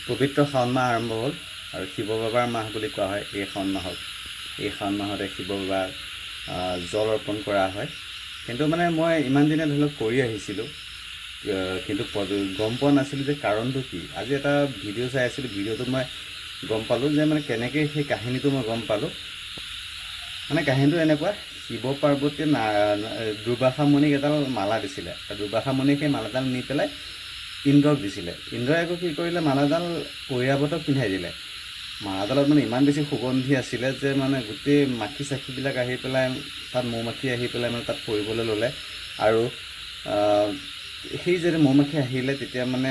পবিত্ৰ শাওণ মাহ আৰম্ভ হ'ল আৰু শিৱ বাবাৰ মাহ বুলি কোৱা হয় এই শাওণ মাহক। এই শাওণ মাহতে শিৱ বাবাক জল অৰ্পণ কৰা হয়। কিন্তু মানে মই ইমান দিনে ধৰি লওক কৰি আহিছিলোঁ, কিন্তু গম পোৱা নাছিলোঁ যে কাৰণটো কি। আজি এটা ভিডিঅ' চাই আছিলোঁ, ভিডিঅ'টোত মই গম পালোঁ যে মানে কেনেকৈ সেই কাহিনীটো মই গম পালোঁ। মানে কাহিনীটো এনেকুৱা, শিৱ পাৰ্বতীয়ে দুৰ্বাসা মুনিক এডাল মালা দিছিলে আৰু দুৰ্বাসা মুনিক সেই মালাডাল নি পেলাই ইন্দ্ৰক দিছিলে। ইন্দ্ৰই আকৌ কি কৰিলে, মালাডাল ঐৰাৱতক পিন্ধাই দিলে। মালাডালত মানে ইমান বেছি সুগন্ধি আছিলে যে মানে গোটেই মাখি চাখিবিলাক আহি পেলাই তাত, মৌ-মাখি আহি পেলাই মানে তাত পৰিবলৈ ল'লে। আৰু সেই যেতিয়া মৌ-মাখি আহিলে তেতিয়া মানে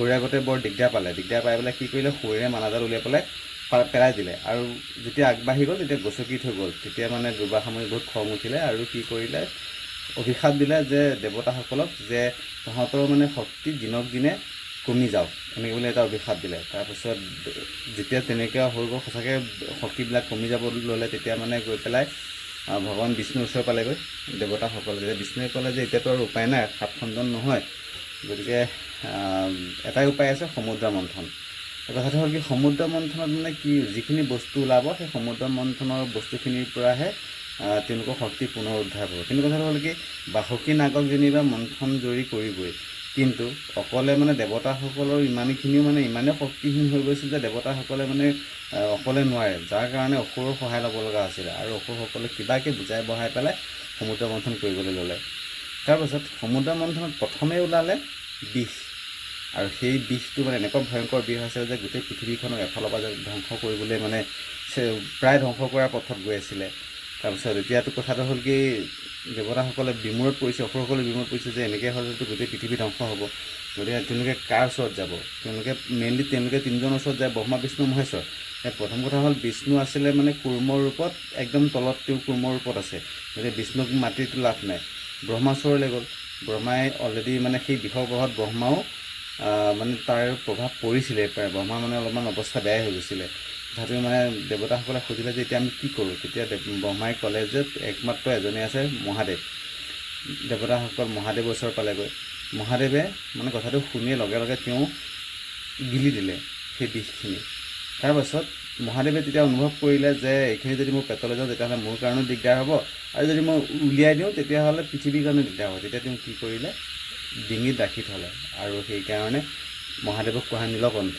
ঐৰাৱতে বৰ দিগদাৰ পালে। দিগদাৰ পাই পেলাই কি কৰিলে, শৰীৰে মালাডাল উলিয়াই পেলাই পেলাই দিলে। আৰু যেতিয়া আগবাঢ়ি গ'ল তেতিয়া গচকি থৈ গ'ল। তেতিয়া মানে দুৰ্বাসা মুনিৰ বহুত খং উঠিলে আৰু কি কৰিলে, অভিশাপ দিলে যে দেৱতাসকলক যে তহঁতৰ মানে শক্তি দিনক দিনে কমি যাওক, এনেকৈ বুলি এটা অভিশাপ দিলে। তাৰপিছত যেতিয়া তেনেকৈ হৈ গ'ল, সঁচাকৈ শক্তিবিলাক কমি যাব ল'লে, তেতিয়া মানে গৈ পেলাই ভগৱান বিষ্ণুৰ ওচৰ পালেগৈ দেৱতাসকলে। যেতিয়া বিষ্ণুৱে ক'লে যে এতিয়াতো আৰু উপায় নাই, সাত খণ্ডন নহয়, গতিকে এটাই উপায় আছে, সমুদ্ৰ মন্থন। কথাটো হ'ল কি, সমুদ্ৰ মন্থনত মানে কি, যিখিনি বস্তু ওলাব সেই সমুদ্ৰ মন্থনৰ বস্তুখিনিৰ পৰাহে তেওঁলোকৰ শক্তি পুনৰ উদ্ধাৰ হ'ব। কিন্তু কথাটো হ'ল কি, বাসুকী নাগক যেনিবা মন্থন জৰি কৰিবই, কিন্তু অকলে মানে দেৱতাসকলৰ ইমানখিনিও মানে ইমানেই শক্তিহীন হৈ গৈছিল যে দেৱতাসকলে মানে অকলে নোৱাৰে, যাৰ কাৰণে অসুৰৰ সহায় ল'ব লগা হৈছিলে। আৰু অসুৰসকলে কিবাকৈ বুজাই বঢ়াই পেলাই সমুদ্ৰ মন্থন কৰিবলৈ ল'লে। তাৰপাছত সমুদ্ৰ মন্থনত প্ৰথমেই ওলালে বিষ, আৰু সেই বিষটো মানে এনেকুৱা ভয়ংকৰ বিষ আছিল যে গোটেই পৃথিৱীখনক এফালৰ পৰা ধ্বংস কৰিবলৈ মানে প্ৰায় ধ্বংস কৰাৰ পথত গৈ আছিলে। তাৰপিছত এতিয়াতো কথাটো হ'ল কি, দেৱতাসকলে বিমূৰত পৰিছে, অসুৰসকলে বিমূৰত পৰিছে যে এনেকৈ হ'লেতো গোটেই পৃথিৱী ধ্বংস হ'ব। গতিকে তেওঁলোকে কাৰ ওচৰত যাব? তেওঁলোকে তিনিজনৰ ওচৰত যায়, ব্ৰহ্মা, বিষ্ণু, মহেশ্বৰ। প্ৰথম কথা হ'ল, বিষ্ণু আছিলে মানে কুৰ্মৰ ৰূপত, একদম তলত তেওঁ কুৰ্মৰ ৰূপত আছে। গতিকে বিষ্ণুক মাতিটো লাভ নাই। ব্ৰহ্মা ওচৰলৈ গ'ল। ব্ৰহ্মাই অলৰেডি মানে সেই বিষৰ প্ৰভাৱত ব্ৰহ্মাও মানে তাৰ প্ৰভাৱ পৰিছিলে প্ৰায়। ব্ৰহ্মা মানে অলপমান অৱস্থা বেয়াই হৈ গৈছিলে। তথাপিও মানে দেৱতাসকলে সুধিলে যে এতিয়া আমি কি কৰোঁ? তেতিয়া ব্ৰহ্মাই ক'লে যে একমাত্ৰ এজনেই আছে, মহাদেৱ। দেৱতাসকল মহাদেৱৰ ওচৰ পালেগৈ। মহাদেৱে মানে কথাটো শুনিয়ে লগে লগে তেওঁ গিলি দিলে সেই বিষখিনি। তাৰপাছত মহাদেৱে তেতিয়া অনুভৱ কৰিলে যে এইখিনি যদি মোৰ পেটলৈ যাওঁ তেতিয়াহ'লে মোৰ কাৰণেও দিগদাৰ হ'ব, আৰু যদি মই উলিয়াই দিওঁ তেতিয়াহ'লে পৃথিৱীৰ কাৰণেও দিগদাৰ হ'ব। তেতিয়া তেওঁ কি কৰিলে, ডিঙিত ৰাখি থ'লে। আৰু সেইকাৰণে মহাদেৱক কোৱা হয় নীলকণ্ঠ।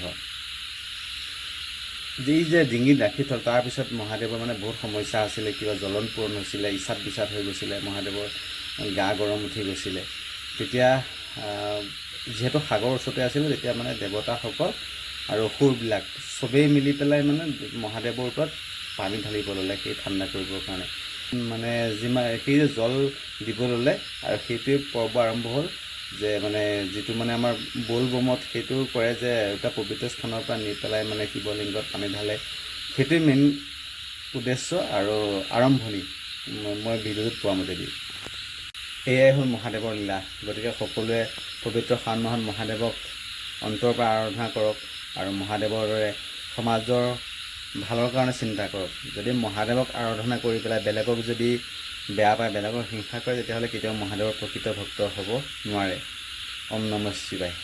যি যে ডিঙিত ৰাখি থ'ল, তাৰপিছত মহাদেৱৰ মানে বহুত সমস্যা আছিলে, কিবা জ্বলন পূৰণ হৈছিলে, ইচাত বিচাত হৈ গৈছিলে, মহাদেৱৰ গা গৰম উঠি গৈছিলে। তেতিয়া যিহেতু সাগৰ ওচৰতে আছিলে, তেতিয়া মানে দেৱতাসকল আৰু অসুৰবিলাক চবেই মিলি পেলাই মানে মহাদেৱৰ ওপৰত পানী ঢালিব ল'লে সেই ঠাণ্ডা কৰিবৰ কাৰণে। মানে সেই যে জল দিব ল'লে, আৰু সেইটোৱে পৰ্ব আৰম্ভ হ'ল যে মানে যিটো মানে আমাৰ ব'ল বমত সেইটো কৰে যে এটা পবিত্ৰ স্থানৰ পৰা নি পেলাই মানে শিৱলিংগত পানী ঢালে। সেইটোৱে মেইন উদ্দেশ্য আৰু আৰম্ভণি মই ভিডিঅ'টোত পোৱা মতেদি। এয়াই হ'ল মহাদেৱৰ লীলা। গতিকে সকলোৱে পবিত্ৰ শাওণ মাহত মহাদেৱক অন্তৰৰ পৰা আৰাধনা কৰক, আৰু মহাদেৱৰ দৰে সমাজৰ ভালৰ কাৰণে চিন্তা কৰক। যদি মহাদেৱক আৰাধনা কৰি পেলাই বেলেগক যদি বেয়া পায়, বেলেগক হিংসা কৰে, তেতিয়াহ'লে কেতিয়াও মহাদেৱৰ প্ৰকৃত ভক্ত হ'ব নোৱাৰে। ওম নমঃ শিৱায়।